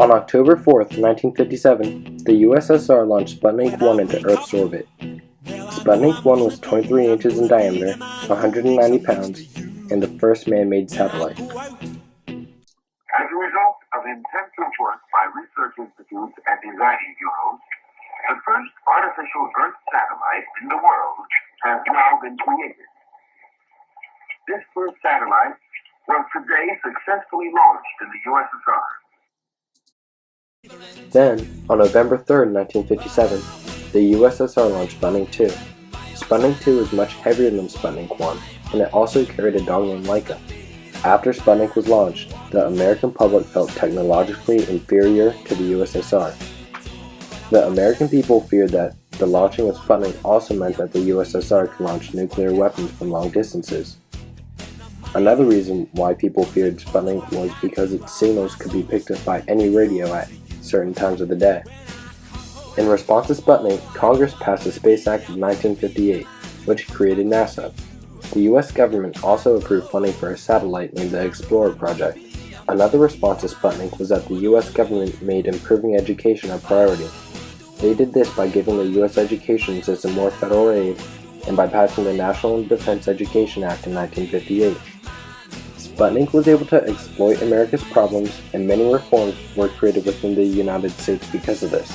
On October 4th, 1957, the USSR launched Sputnik 1 into Earth's orbit. Sputnik 1 was 23 inches in diameter, 190 pounds, and the first man-made satellite. As a result of intensive work by research institutes and designing bureaus, the first artificial Earth satellite in the world has now been created. This first satellite was today successfully launched in the USSR. Then, on November 3rd, 1957, the USSR launched Sputnik 2. Sputnik 2 was much heavier than Sputnik 1, and it also carried a dog named Laika. After Sputnik was launched, the American public felt technologically inferior to the USSR. The American people feared that the launching of Sputnik also meant that the USSR could launch nuclear weapons from long distances. Another reason why people feared Sputnik was because its signals could be picked up by any radio at certain times of the day. In response to Sputnik, Congress passed the Space Act of 1958, which created NASA. The US government also approved funding for a satellite named the Explorer project. Another response to Sputnik was that the US government made improving education a priority. They did this by giving the US education system more federal aid and by passing the National Defense Education Act in 1958. Sputnik was able to exploit America's problems, and many reforms were created within the United States because of this.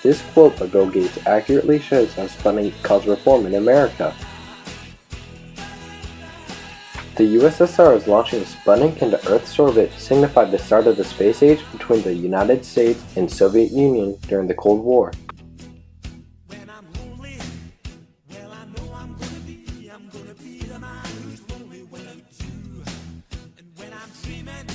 This quote by Bill Gates accurately shows how Sputnik caused reform in America. The USSR's launching of Sputnik into Earth's orbit signified the start of the space age between the United States and Soviet Union during the Cold War. I'm gonna be the man who's lonely when I do. And when I'm dreaming